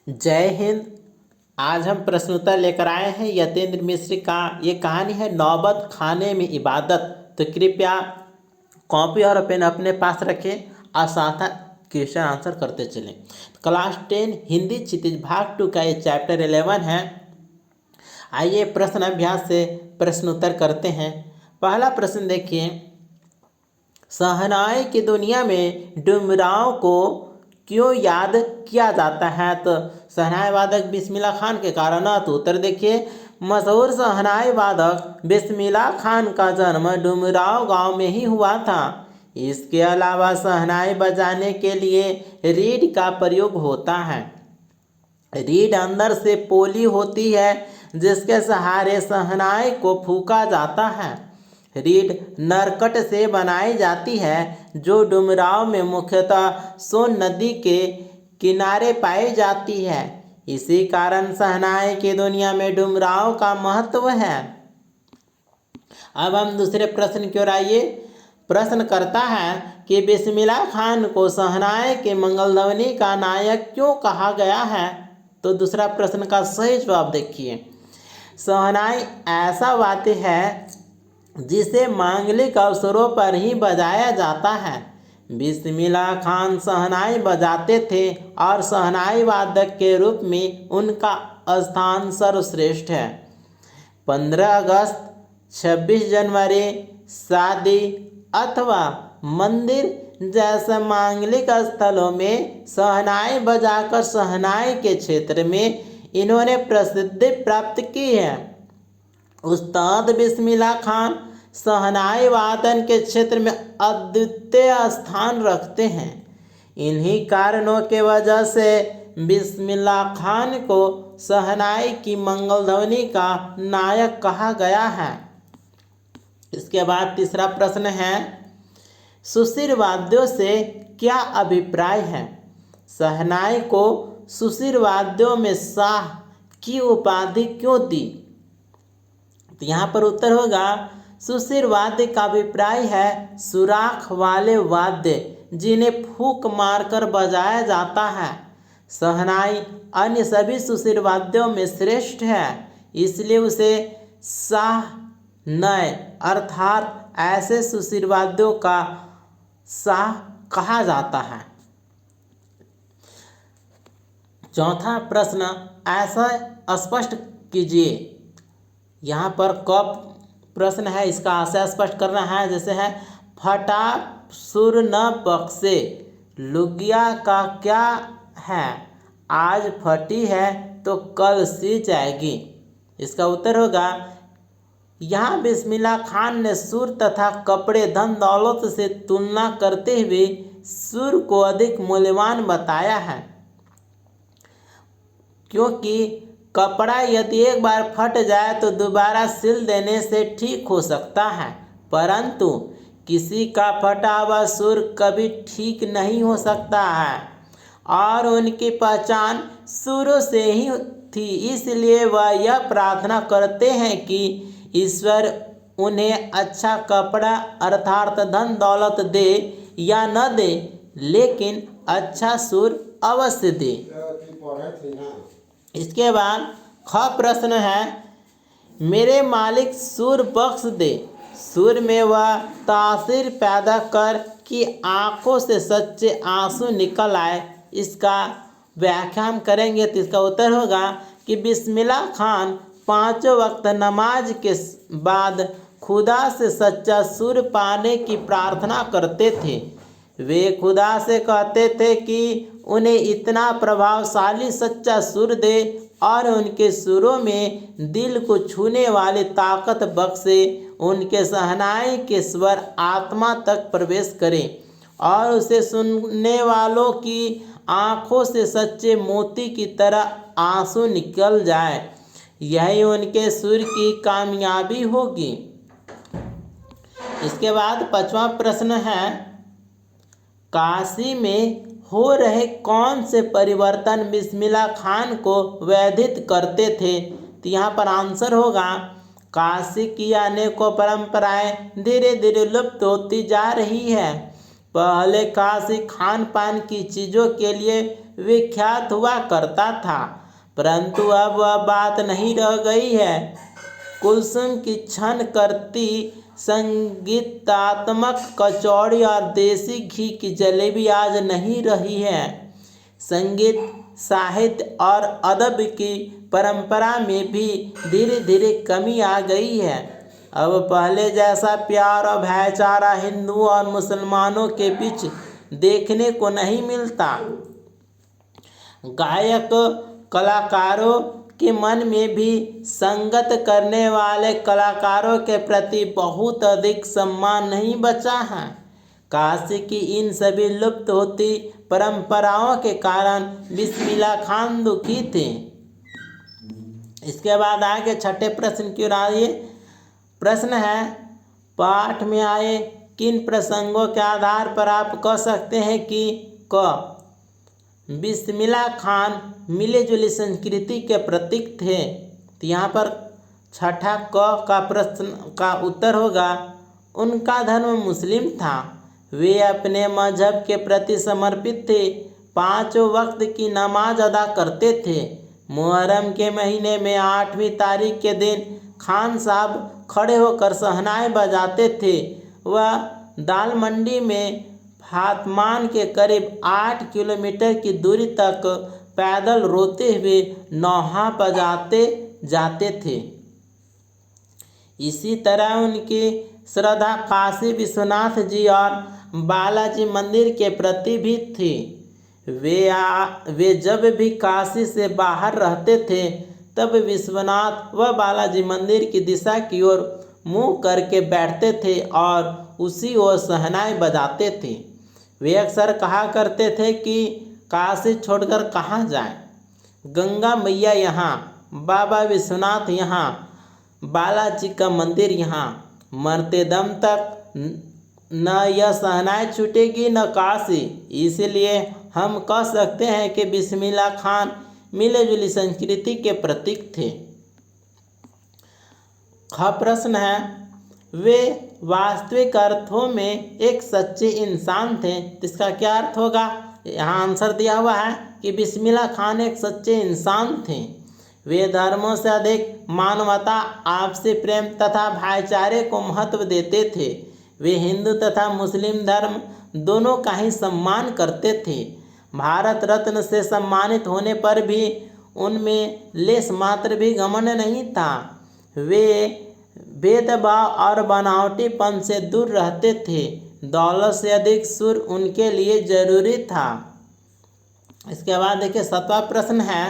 जय हिंद। आज हम प्रश्न उत्तर लेकर आए हैं यतेंद्र मिश्र का। ये कहानी है नौबत खाने में इबादत। तो कृपया कॉपी और पेन अपने पास रखें और साथ क्वेश्चन आंसर करते चलें। क्लास 10 हिंदी क्षितिज भाग 2 का ये चैप्टर 11 है। आइए प्रश्न अभ्यास से प्रश्न उत्तर करते हैं। पहला प्रश्न देखिए, शहनाई की दुनिया में डुमराव को क्यों याद किया जाता है? तो शहनाई वादक बिस्मिल्लाह खान के कारण। तो उत्तर देखिए, मशहूर शहनाई वादक बिस्मिल्लाह खान का जन्म डुमराव गांव में ही हुआ था। इसके अलावा शहनाई बजाने के लिए रीड का प्रयोग होता है। रीड अंदर से पोली होती है जिसके सहारे शहनाई को फूंका जाता है। रीड नरकट से बनाई जाती है जो डुमराव में मुख्यतः सोन नदी के किनारे पाई जाती है। इसी कारण शहनाई की दुनिया में डुमराव का महत्व है। अब हम दूसरे प्रश्न की ओर आइए। प्रश्न करता है कि बिस्मिल्लाह खान को शहनाई के मंगलध्वनि का नायक क्यों कहा गया है? तो दूसरा प्रश्न का सही जवाब देखिए, शहनाई ऐसा वाद्य है जिसे मांगलिक अवसरों पर ही बजाया जाता है। बिस्मिल्लाह खान शहनाई बजाते थे और शहनाई वादक के रूप में उनका स्थान सर्वश्रेष्ठ है। 15 अगस्त, 26 जनवरी, शादी अथवा मंदिर जैसे मांगलिक स्थलों में शहनाई बजाकर शहनाई के क्षेत्र में इन्होंने प्रसिद्धि प्राप्त की है। उस्ताद बिस्मिल्लाह खान शहनाई वादन के क्षेत्र में अद्वितीय स्थान रखते हैं। इन्हीं कारणों के वजह से बिस्मिल्लाह खान को शहनाई की मंगलध्वनि का नायक कहा गया है। इसके बाद तीसरा प्रश्न है, सुशिर वाद्यों से क्या अभिप्राय है? शहनाई को सुशिर वाद्यों में शाह की उपाधि क्यों दी? तो यहाँ पर उत्तर होगा, सुशिर वाद्य का अभिप्राय है सुराख वाले वाद्य जिन्हें फूंक मारकर बजाया जाता है। शहनाई अन्य सभी सुशिर वाद्यों में श्रेष्ठ है, इसलिए उसे शाह नय अर्थात ऐसे सुशिर वाद्यों का शाह कहा जाता है। चौथा प्रश्न ऐसा स्पष्ट कीजिए। यहाँ पर कब प्रश्न है, इसका आशय स्पष्ट करना है। जैसे है, फटा सुर न बख्शे लुगिया का क्या है, आज फटी है तो कल सी जाएगी। इसका उत्तर होगा, यहाँ बिस्मिल्लाह खान ने सुर तथा कपड़े धन दौलत से तुलना करते हुए सुर को अधिक मूल्यवान बताया है, क्योंकि कपड़ा यदि एक बार फट जाए तो दोबारा सिल देने से ठीक हो सकता है, परंतु किसी का फटा हुआ सुर कभी ठीक नहीं हो सकता है और उनकी पहचान सुरों से ही थी। इसलिए वह यह प्रार्थना करते हैं कि ईश्वर उन्हें अच्छा कपड़ा अर्थात धन दौलत दे या न दे, लेकिन अच्छा सुर अवश्य दे। इसके बाद ख प्रश्न है, मेरे मालिक सुर बख्श दे। सुर में वह तासीर पैदा कर कि आंखों से सच्चे आंसू निकल आए। इसका व्याख्या हम करेंगे तो इसका उत्तर होगा कि बिस्मिल्लाह खान 5 वक्त नमाज के बाद खुदा से सच्चा सुर पाने की प्रार्थना करते थे। वे खुदा से कहते थे कि उन्हें इतना प्रभावशाली सच्चा सुर दे और उनके सुरों में दिल को छूने वाली ताकत बख्शे। उनके शहनाई के स्वर आत्मा तक प्रवेश करें और उसे सुनने वालों की आँखों से सच्चे मोती की तरह आंसू निकल जाए। यही उनके सुर की कामयाबी होगी। इसके बाद 5वां प्रश्न है, काशी में हो रहे कौन से परिवर्तन बिस्मिल्लाह खान को व्यथित करते थे? तो यहाँ पर आंसर होगा, काशी की अनेकों परंपराएं धीरे धीरे लुप्त होती जा रही है। पहले काशी खान पान की चीज़ों के लिए विख्यात हुआ करता था, परंतु अब वह बात नहीं रह गई है। कुलसुम की छन करती संगीतात्मक कचौड़ी और देसी घी की जलेबी आज नहीं रही है। संगीत, साहित्य और अदब की परंपरा में भी धीरे धीरे कमी आ गई है। अब पहले जैसा प्यार और भाईचारा हिंदुओं और मुसलमानों के बीच देखने को नहीं मिलता। गायक कलाकारों के मन में भी संगत करने वाले कलाकारों के प्रति बहुत अधिक सम्मान नहीं बचा है। काशी की इन सभी लुप्त होती परंपराओं के कारण बिस्मिल्लाह खान दुखी थे। इसके बाद आगे छठे प्रश्न की ओर आइए। प्रश्न है, पाठ में आए किन प्रसंगों के आधार पर आप कह सकते हैं कि क बिस्मिल्लाह खान मिले जुली संस्कृति के प्रतीक थे। तो यहाँ पर छठा क का प्रश्न का उत्तर होगा, उनका धर्म मुस्लिम था। वे अपने मजहब के प्रति समर्पित थे। 5 वक्त की नमाज अदा करते थे। मुहर्रम के महीने में 8वीं तारीख के दिन खान साहब खड़े होकर शहनाई बजाते थे। वह दाल मंडी में फातमान के करीब 8 किलोमीटर की दूरी तक पैदल रोते हुए नौहा बजाते जाते थे। इसी तरह उनकी श्रद्धा काशी विश्वनाथ जी और बालाजी मंदिर के प्रति भी थी। वे जब भी काशी से बाहर रहते थे तब विश्वनाथ व बालाजी मंदिर की दिशा की ओर मुंह करके बैठते थे और उसी ओर शहनाई बजाते थे। वे अक्सर कहा करते थे कि काशी छोड़कर कहाँ जाएं, गंगा मैया यहाँ, बाबा विश्वनाथ यहाँ, बालाजी का मंदिर यहाँ, मरते दम तक न यह शहनाई छूटेगी न काशी। इसलिए हम कह सकते हैं कि बिस्मिल्लाह खान मिले जुली संस्कृति के प्रतीक थे। ख प्रश्न है, वे वास्तविक अर्थों में एक सच्चे इंसान थे। इसका क्या अर्थ होगा? यहाँ आंसर दिया हुआ है कि बिस्मिल्लाह खान एक सच्चे इंसान थे। वे धर्मों से अधिक मानवता, आपसी प्रेम तथा भाईचारे को महत्व देते थे। वे हिंदू तथा मुस्लिम धर्म दोनों का ही सम्मान करते थे। भारत रत्न से सम्मानित होने पर भी उनमें लेस मात्र भी घमंड नहीं था। वे भेदभाव और बनावटीपन से दूर रहते थे। दौलत से अधिक सुर उनके लिए जरूरी था। इसके बाद देखिए 7वां प्रश्न है,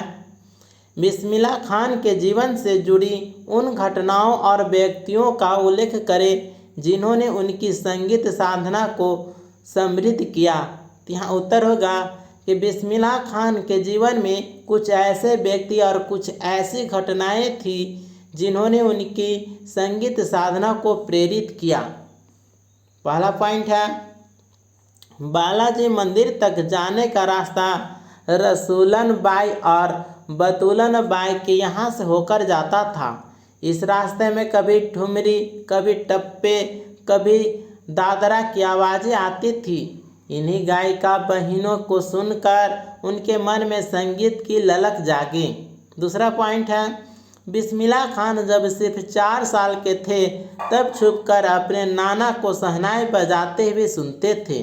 बिस्मिल्लाह खान के जीवन से जुड़ी उन घटनाओं और व्यक्तियों का उल्लेख करें जिन्होंने उनकी संगीत साधना को समृद्ध किया। तो यहाँ उत्तर होगा कि बिस्मिल्लाह खान के जीवन में कुछ ऐसे व्यक्ति और कुछ ऐसी घटनाएं थी जिन्होंने उनकी संगीत साधना को प्रेरित किया। पहला पॉइंट है, बालाजी मंदिर तक जाने का रास्ता रसूलन बाई और बतूलन बाई के यहाँ से होकर जाता था। इस रास्ते में कभी ठुमरी, कभी टप्पे, कभी दादरा की आवाज़ें आती थी। इन्हीं गायिका बहनों को सुनकर उनके मन में संगीत की ललक जागी। दूसरा पॉइंट है, बिस्मिल्लाह खान जब सिर्फ 4 साल के थे तब छुपकर अपने नाना को शहनाई बजाते हुए सुनते थे।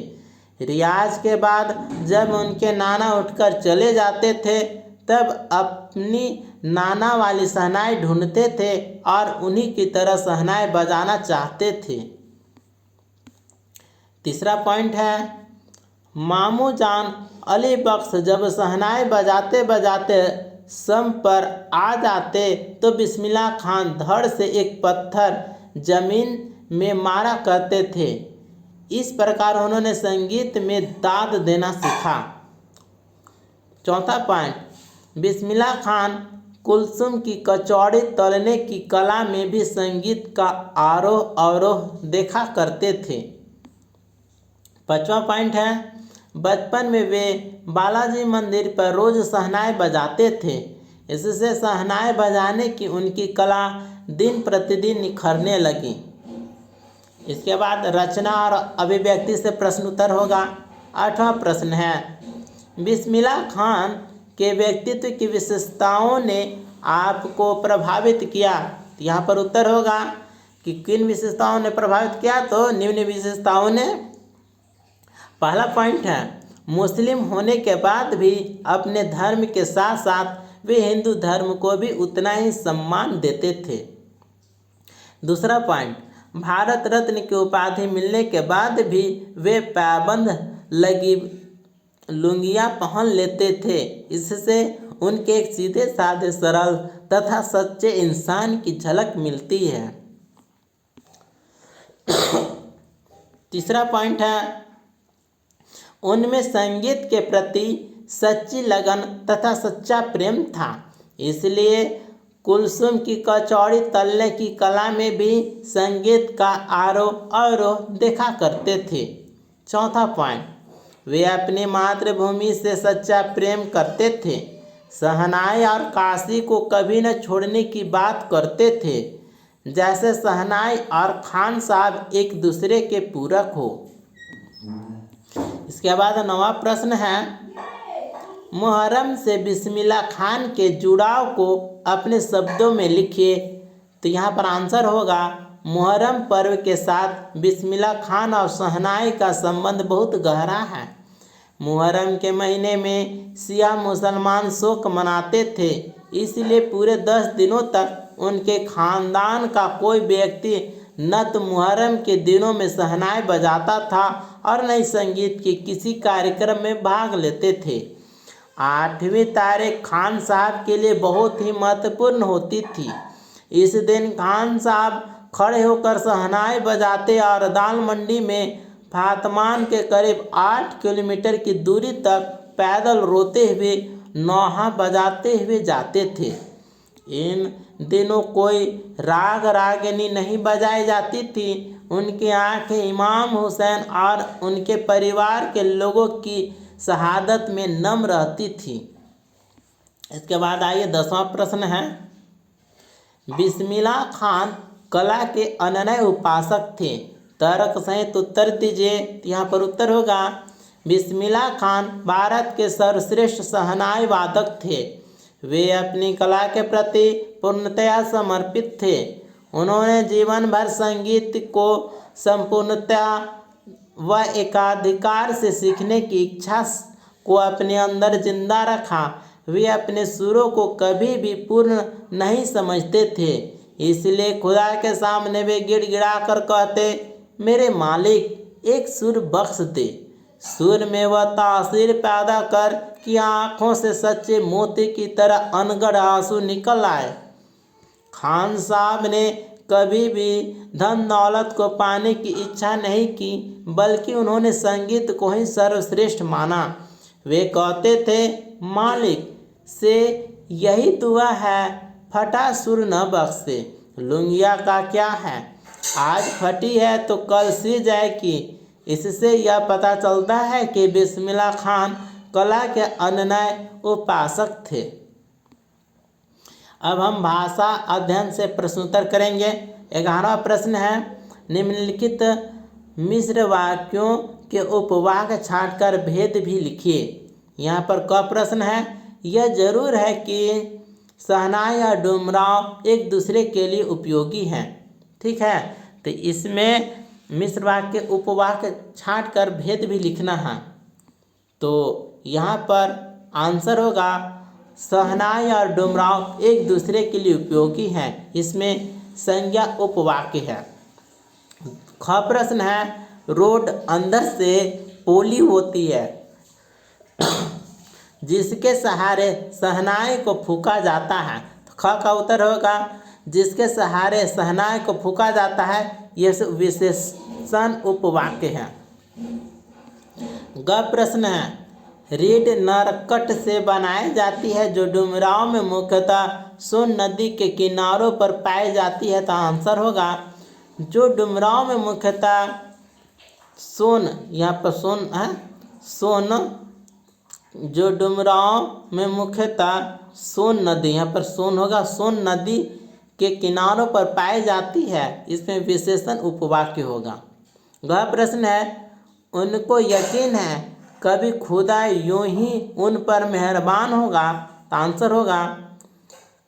रियाज के बाद जब उनके नाना उठकर चले जाते थे तब अपनी नाना वाली शहनाई ढूंढते थे और उन्हीं की तरह शहनाई बजाना चाहते थे। तीसरा पॉइंट है, मामू जान अली बख्श जब शहनाई बजाते बजाते सम पर आ जाते तो बिस्मिल्लाह खान धड़ से एक पत्थर जमीन में मारा करते थे। इस प्रकार उन्होंने संगीत में दाद देना सीखा। चौथा पॉइंट, बिस्मिल्लाह खान कुलसुम की कचौड़ी तलने की कला में भी संगीत का आरोह अवरोह देखा करते थे। पांचवा पॉइंट है, बचपन में वे बालाजी मंदिर पर रोज शहनाई बजाते थे। इससे शहनाई बजाने की उनकी कला दिन प्रतिदिन निखरने लगी। इसके बाद रचना और अभिव्यक्ति से प्रश्न उत्तर होगा। 8वां प्रश्न है, बिस्मिल्लाह खान के व्यक्तित्व की विशेषताओं ने आपको प्रभावित किया। तो यहाँ पर उत्तर होगा कि किन विशेषताओं ने प्रभावित किया, तो निम्न विशेषताओं ने। पहला पॉइंट है, मुस्लिम होने के बाद भी अपने धर्म के साथ साथ वे हिंदू धर्म को भी उतना ही सम्मान देते थे। दूसरा पॉइंट, भारत रत्न की उपाधि मिलने के बाद भी वे पाबंद लगी लुंगियाँ पहन लेते थे। इससे उनके एक सीधे साधे सरल तथा सच्चे इंसान की झलक मिलती है। तीसरा पॉइंट है, उनमें संगीत के प्रति सच्ची लगन तथा सच्चा प्रेम था, इसलिए कुलसुम की कचौड़ी तलने की कला में भी संगीत का आरोह अवरोह देखा करते थे। चौथा पॉइंट, वे अपनी मातृभूमि से सच्चा प्रेम करते थे। शहनाई और काशी को कभी न छोड़ने की बात करते थे, जैसे शहनाई और खान साहब एक दूसरे के पूरक हो। इसके बाद 9वां प्रश्न है, मुहर्रम से बिस्मिल्लाह खान के जुड़ाव को अपने शब्दों में लिखिए। तो यहाँ पर आंसर होगा, मुहर्रम पर्व के साथ बिस्मिल्लाह खान और शहनाई का संबंध बहुत गहरा है। मुहर्रम के महीने में शिया मुसलमान शोक मनाते थे, इसलिए पूरे 10 दिनों तक उनके खानदान का कोई व्यक्ति न तो मुहर्रम के दिनों में शहनाई बजाता था और न ही संगीत के किसी कार्यक्रम में भाग लेते थे। 8वीं तारीख खान साहब के लिए बहुत ही महत्वपूर्ण होती थी। इस दिन खान साहब खड़े होकर शहनाई बजाते और दाल मंडी में फातमान के करीब 8 किलोमीटर की दूरी तक पैदल रोते हुए नौहा बजाते हुए जाते थे। इन दिनों कोई राग रागिनी नहीं बजाई जाती थी। उनकी आंखें इमाम हुसैन और उनके परिवार के लोगों की शहादत में नम रहती थी। इसके बाद आइए 10वां प्रश्न है, बिस्मिल्लाह खान कला के अनन्य उपासक थे। तर्क सहित उत्तर दीजिए। यहाँ पर उत्तर होगा, बिस्मिल्लाह खान भारत के सर्वश्रेष्ठ शहनाई वादक थे। वे अपनी कला के प्रति पूर्णतया समर्पित थे। उन्होंने जीवन भर संगीत को संपूर्णतया व एकाधिकार से सीखने की इच्छा को अपने अंदर जिंदा रखा। वे अपने सुरों को कभी भी पूर्ण नहीं समझते थे, इसलिए खुदा के सामने वे गिड़गिड़ा कर कहते, मेरे मालिक एक सुर बख्श दे। सुर में वह तासीर पैदा कर कि आँखों से सच्चे मोती की तरह अनगढ़ आंसू निकल आए। खान साहब ने कभी भी धन दौलत को पाने की इच्छा नहीं की, बल्कि उन्होंने संगीत को ही सर्वश्रेष्ठ माना। वे कहते थे, मालिक से यही दुआ है, फटा सुर न बख्शे। लुंगिया का क्या है, आज फटी है तो कल सी जाएगी। इससे यह पता चलता है कि बिस्मिल्लाह खान कला के अनन्य उपासक थे। अब हम भाषा अध्ययन से प्रश्नोत्तर करेंगे। 11वां प्रश्न है, निम्नलिखित मिश्र वाक्यों के उपवाक्य छांटकर भेद भी लिखिए। यहाँ पर क प्रश्न है, यह जरूर है कि शहनाई और डुमराव एक दूसरे के लिए उपयोगी हैं। ठीक है, तो इसमें मिश्र वाक्य उपवाक्य छांटकर भेद भी लिखना है। तो यहाँ पर आंसर होगा, शहनाई और डुमराव एक दूसरे के लिए उपयोगी हैं। इसमें संज्ञा उपवाक्य है। ख प्रश्न है, रोड अंदर से पोली होती है, जिसके सहारे शहनाई को फूंका जाता है। तो ख का उत्तर होगा, जिसके सहारे शहनाई को फूंका जाता है। यह विशेषण उपवाक्य है। ग प्रश्न है, रीड नरकट से बनाई जाती है, जो डुमराव में मुख्यतः सोन नदी के किनारों पर पाई जाती है। तो आंसर होगा, जो डुमराव में मुख्यतः सोन, यहाँ पर सोन है, सोन, जो डुमराव में मुख्यतः सोन नदी, यहाँ पर सोन होगा, सोन नदी के किनारों पर पाई जाती है, इसमें विशेषण उपवाक्य होगा। वह प्रश्न है, उनको यकीन है कभी खुदा यूं ही उन पर मेहरबान होगा, तो आंसर होगा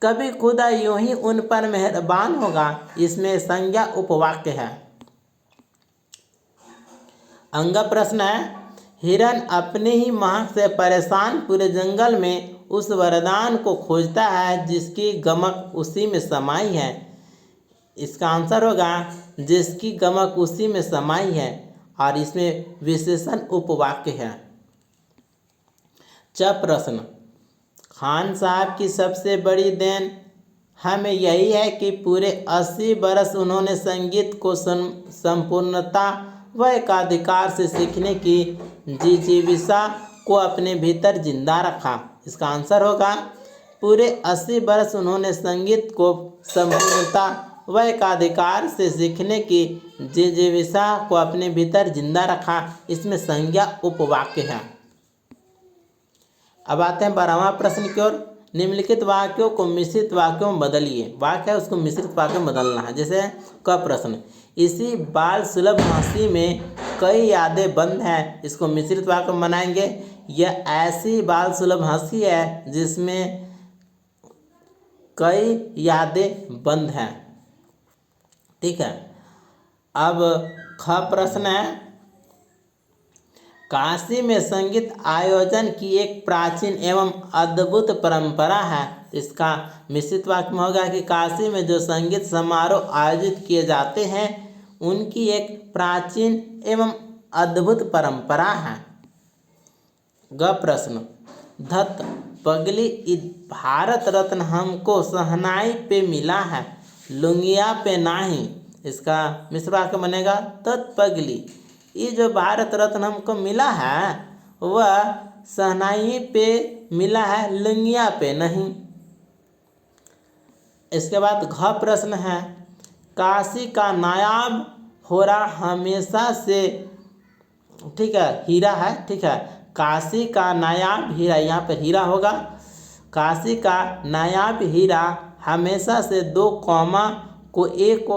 कभी खुदा यूं ही उन पर मेहरबान होगा, इसमें संज्ञा उपवाक्य है। अंग प्रश्न है, हिरन अपने ही महक से परेशान पूरे जंगल में उस वरदान को खोजता है जिसकी गमक उसी में समाई है। इसका आंसर होगा जिसकी गमक उसी में समाई है, और इसमें विशेषण उपवाक्य है। च प्रश्न, खान साहब की सबसे बड़ी देन हमें यही है कि पूरे 80 बरस उन्होंने संगीत को संपूर्णता व एकाधिकार से सीखने की जिजीविषा को अपने भीतर जिंदा रखा। इसका आंसर होगा पूरे 80 बरस उन्होंने संगीत को संपूर्णता व एकाधिकार से सीखने की जिजीविषा को अपने भीतर जिंदा रखा, इसमें संज्ञा उपवाक्य है। अब आते हैं 12वां प्रश्न की ओर। निम्नलिखित वाक्यों को मिश्रित वाक्यों में बदलिए। वाक्य है उसको मिश्रित वाक्यों में बदलना है। जैसे क प्रश्न, इसी बाल सुलभ हंसी में कई यादें बंद हैं, इसको मिश्रित वाक्य में बनाएंगे। यह ऐसी बाल सुलभ हंसी है जिसमें कई यादें बंद हैं। ठीक है। अब ख प्रश्न है, काशी में संगीत आयोजन की एक प्राचीन एवं अद्भुत परंपरा है। इसका मिश्रित वाक्य में होगा कि काशी में जो संगीत समारोह आयोजित किए जाते हैं उनकी एक प्राचीन एवं अद्भुत परंपरा है। ग प्रश्न, धत पगली भारत रत्न हमको शहनाई पे मिला है, लुंगिया पे नहीं। इसका मिश्र वाक्य बनेगा तत् पगली, ये जो भारत रत्न हमको मिला है वह शहनाई पे मिला है, लुंगिया पे नहीं। इसके बाद घ प्रश्न है, काशी का नायाब होरा हमेशा से, ठीक है, हीरा है। ठीक है, काशी का नायाब हीरा, यहाँ पर हीरा होगा। काशी का नायाब हीरा हमेशा से दो कौमा को एक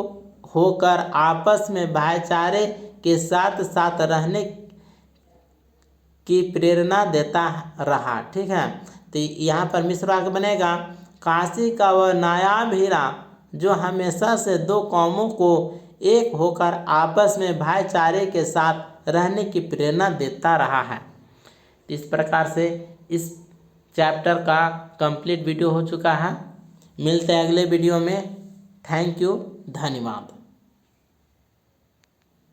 होकर आपस में भाईचारे के साथ साथ रहने की प्रेरणा देता रहा। ठीक है, तो यहाँ पर मिश्र वाक्य बनेगा, काशी का वह नायाब हीरा जो हमेशा से दो कौमों को एक होकर आपस में भाईचारे के साथ रहने की प्रेरणा देता रहा है। इस प्रकार से इस चैप्टर का कंप्लीट वीडियो हो चुका है। मिलते हैं अगले वीडियो में। थैंक यू, धन्यवाद।